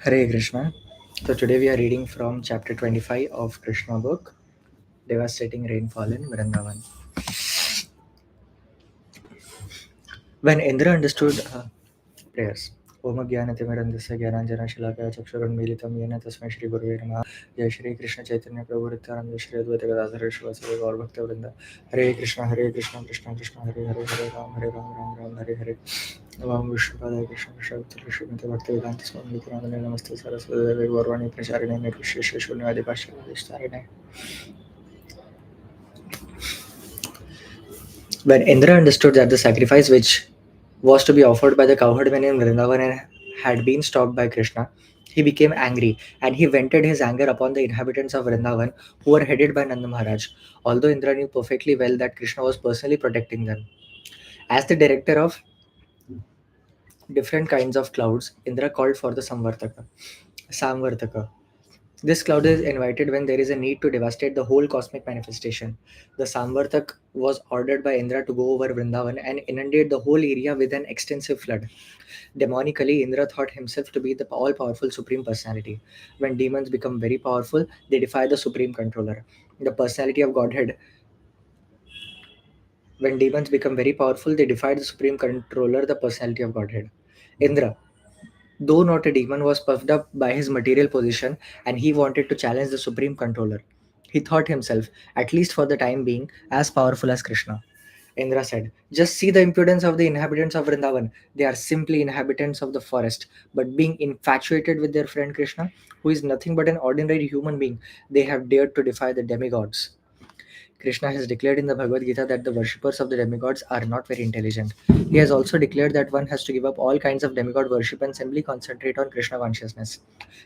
Hare Krishna. So today we are reading from chapter 25 of Krishna book, Devastating Rainfall in Vrindavan. When Indra understood prayers, Om Jnanatimirandasya Jnananjana Shalakaya Chakshurunmilitam Yena Tasmai Shri Gurave Namaha Jai Shri Krishna Chaitanya Prabhu Nityananda Shri Advaita Gadadhara Shivasari Gaur Bhakta Vrinda Hare Krishna Krishna Krishna Hare Hare Hare Ram Ram Hare Hare Namaha Vishnu Padaya Krishna Krishna Vishnu Srimati Bhakti Vedanta Swami Nityananda Namaste Saraswati Devi Gaurvani Pracharine Nirvishesha Shunyadi Pashtavadishtarine. When Indra understood that the sacrifice which was to be offered by the cowherdmen in Vrindavan had been stopped by Krishna, he became angry and he vented his anger upon the inhabitants of Vrindavan who were headed by Nanda Maharaj, although Indra knew perfectly well that Krishna was personally protecting them. As the director of different kinds of clouds, Indra called for the Samvartaka. This cloud is invited when there is a need to devastate the whole cosmic manifestation. The Samvartak was ordered by Indra to go over Vrindavan and inundate the whole area with an extensive flood. Demonically, Indra thought himself to be the all powerful Supreme Personality. When demons become very powerful, they defy the Supreme Controller. The personality of Godhead. When demons become very powerful, they defy the Supreme Controller, the personality of Godhead. Indra, though not a demon, was puffed up by his material position and he wanted to challenge the Supreme Controller. He thought himself, at least for the time being, as powerful as Krishna. Indra said, just see the impudence of the inhabitants of Vrindavan. They are simply inhabitants of the forest, but being infatuated with their friend Krishna, who is nothing but an ordinary human being, they have dared to defy the demigods. Krishna has declared in the Bhagavad Gita that the worshippers of the demigods are not very intelligent. He has also declared that one has to give up all kinds of demigod worship and simply concentrate on Krishna consciousness.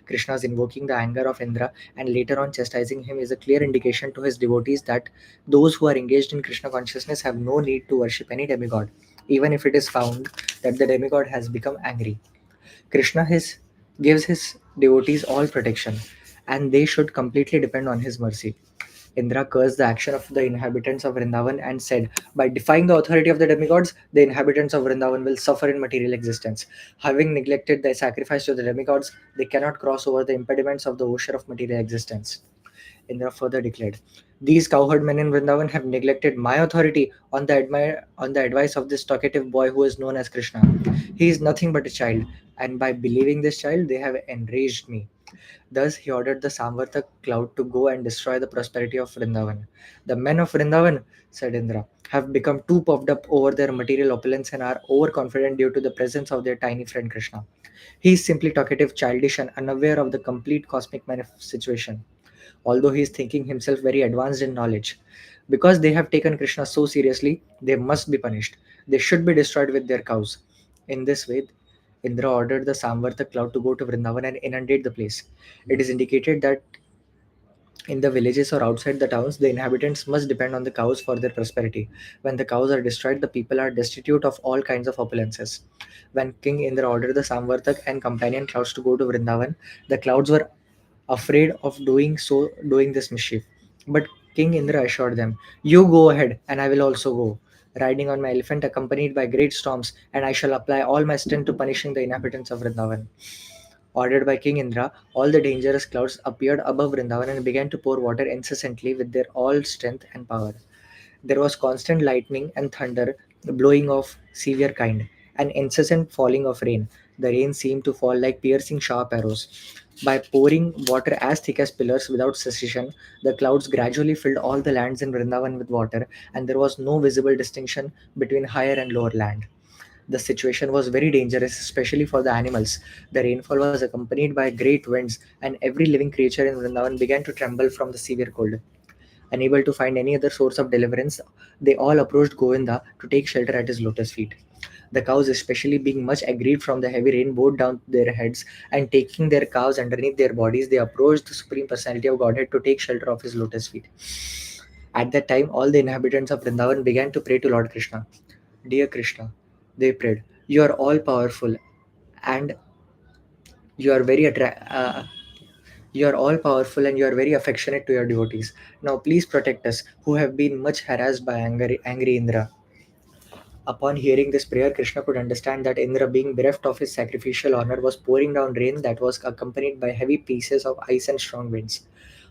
Krishna's invoking the anger of Indra and later on chastising him is a clear indication to his devotees that those who are engaged in Krishna consciousness have no need to worship any demigod, even if it is found that the demigod has become angry. Gives his devotees all protection, and they should completely depend on his mercy. Indra cursed the action of the inhabitants of Vrindavan and said, by defying the authority of the demigods, the inhabitants of Vrindavan will suffer in material existence. Having neglected the sacrifice to the demigods, they cannot cross over the impediments of the ocean of material existence. Indra further declared, these cowherd men in Vrindavan have neglected my authority on the advice of this talkative boy who is known as Krishna. He is nothing but a child, and by believing this child, they have enraged me. Thus, he ordered the Samvartak cloud to go and destroy the prosperity of Vrindavan. The men of Vrindavan, said Indra, have become too puffed up over their material opulence and are overconfident due to the presence of their tiny friend Krishna. He is simply talkative, childish, and unaware of the complete cosmic situation, although he is thinking himself very advanced in knowledge. Because they have taken Krishna so seriously, they must be punished. They should be destroyed with their cows. In this way, Indra ordered the Samvarta cloud to go to Vrindavan and inundate the place. It is indicated that in the villages or outside the towns, the inhabitants must depend on the cows for their prosperity. When the cows are destroyed, the people are destitute of all kinds of opulences. When King Indra ordered the Samvartak and companion clouds to go to Vrindavan, the clouds were afraid of doing this mischief. But King Indra assured them, you go ahead, and I will also go, riding on my elephant accompanied by great storms, and I shall apply all my strength to punishing the inhabitants of Vrindavan. Ordered by King Indra, all the dangerous clouds appeared above Vrindavan and began to pour water incessantly with their all strength and power. There was constant lightning and thunder, blowing of severe kind, and incessant falling of rain. The rain seemed to fall like piercing sharp arrows. By pouring water as thick as pillars without cessation, the clouds gradually filled all the lands in Vrindavan with water, and there was no visible distinction between higher and lower land. The situation was very dangerous, especially for the animals. The rainfall was accompanied by great winds, and every living creature in Vrindavan began to tremble from the severe cold. Unable to find any other source of deliverance, they all approached Govinda to take shelter at his lotus feet. The cows, especially being much aggrieved from the heavy rain, bowed down their heads and taking their calves underneath their bodies, they approached the Supreme Personality of Godhead to take shelter of his lotus feet. At that time, all the inhabitants of Vrindavan began to pray to Lord Krishna. Dear Krishna, they prayed, you are all powerful and you are very you are all powerful and you are very affectionate to your devotees. Now please protect us, who have been much harassed by angry Indra. Upon hearing this prayer, Krishna could understand that Indra, being bereft of his sacrificial honor, was pouring down rain that was accompanied by heavy pieces of ice and strong winds.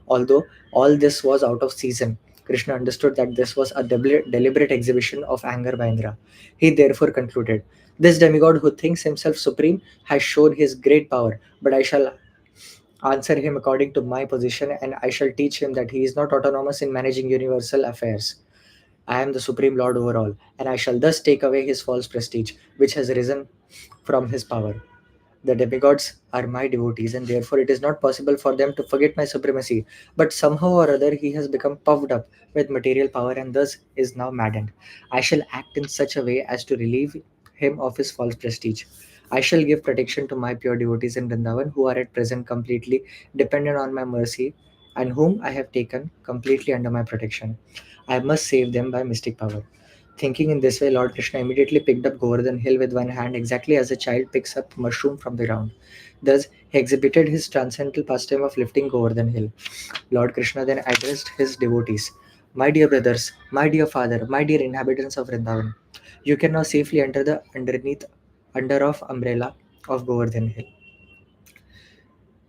Although all this was out of season, Krishna understood that this was a deliberate exhibition of anger by Indra. He therefore concluded, "This demigod who thinks himself supreme has shown his great power, but I shall answer him according to my position, and I shall teach him that he is not autonomous in managing universal affairs. I am the supreme lord over all, and I shall thus take away his false prestige, which has risen from his power. The demigods are my devotees, and therefore it is not possible for them to forget my supremacy. But somehow or other he has become puffed up with material power and thus is now maddened. I shall act in such a way as to relieve him of his false prestige. I shall give protection to my pure devotees in Vrindavan, who are at present completely dependent on my mercy and whom I have taken completely under my protection. I must save them by mystic power." Thinking in this way, Lord Krishna immediately picked up Govardhan Hill with one hand, exactly as a child picks up mushroom from the ground. Thus, he exhibited his transcendental pastime of lifting Govardhan Hill. Lord Krishna then addressed his devotees: "My dear brothers, my dear father, my dear inhabitants of Vrindavan, you can now safely enter the under of umbrella of Govardhan Hill.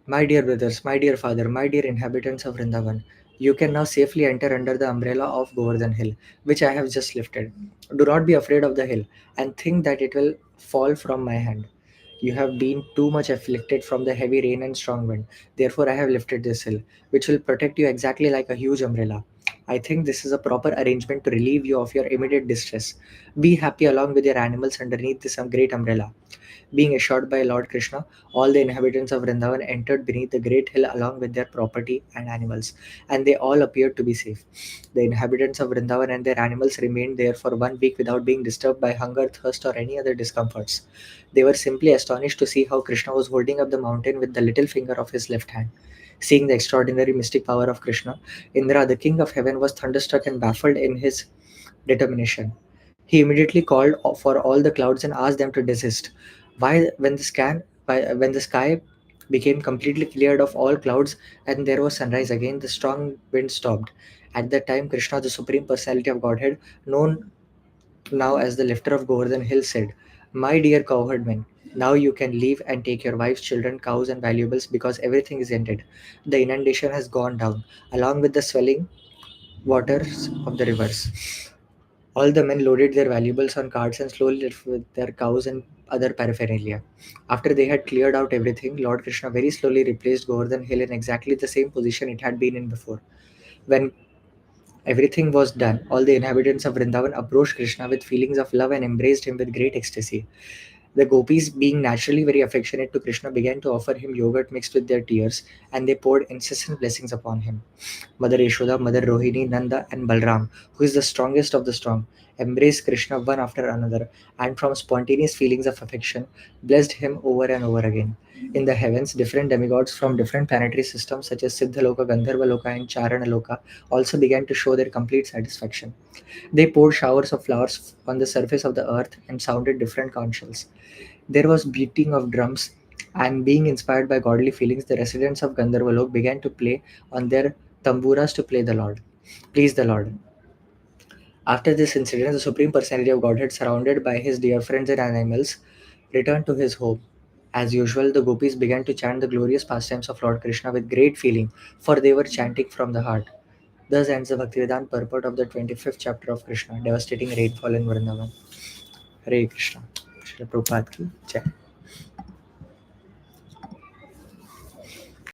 My dear brothers, my dear father, my dear inhabitants of Vrindavan, you can now safely enter under the umbrella of Govardhan Hill, which I have just lifted. Do not be afraid of the hill, and think that it will fall from my hand. You have been too much afflicted from the heavy rain and strong wind. Therefore, I have lifted this hill, which will protect you exactly like a huge umbrella. I think this is a proper arrangement to relieve you of your immediate distress. Be happy along with your animals underneath this great umbrella." Being assured by Lord Krishna, all the inhabitants of Vrindavan entered beneath the great hill along with their property and animals, and they all appeared to be safe. The inhabitants of Vrindavan and their animals remained there for 1 week without being disturbed by hunger, thirst, or any other discomforts. They were simply astonished to see how Krishna was holding up the mountain with the little finger of his left hand. Seeing the extraordinary mystic power of Krishna, Indra, the king of heaven, was thunderstruck and baffled in his determination. He immediately called for all the clouds and asked them to desist. When the sky became completely cleared of all clouds and there was sunrise again, the strong wind stopped. At that time, Krishna, the Supreme Personality of Godhead, known now as the lifter of Govardhan Hill, said, "My dear cowherdmen, now you can leave and take your wives, children, cows, and valuables because everything is ended. The inundation has gone down, along with the swelling waters of the rivers." All the men loaded their valuables on carts and slowly left with their cows and other paraphernalia. After they had cleared out everything, Lord Krishna very slowly replaced Govardhan Hill in exactly the same position it had been in before. When everything was done, all the inhabitants of Vrindavan approached Krishna with feelings of love and embraced him with great ecstasy. The gopis, being naturally very affectionate to Krishna, began to offer him yogurt mixed with their tears, and they poured incessant blessings upon him. Mother Yashoda, Mother Rohini, Nanda, and Balram, who is the strongest of the strong, embraced Krishna one after another, and from spontaneous feelings of affection, blessed him over and over again. In the heavens, different demigods from different planetary systems such as Siddhaloka, Gandharvaloka, and Charanaloka also began to show their complete satisfaction. They poured showers of flowers on the surface of the earth and sounded different conch shells. There was beating of drums, and being inspired by godly feelings, the residents of Gandharvalok began to play on their tamburas to please the Lord. After this incident, the Supreme Personality of Godhead, surrounded by his dear friends and animals, returned to his home. As usual, the gopis began to chant the glorious pastimes of Lord Krishna with great feeling, for they were chanting from the heart. Thus ends the Bhaktivedanta purport of the 25th chapter of Krishna, devastating rainfall in Vrindavan. Hare Krishna. Srila Prabhupada ki Jai.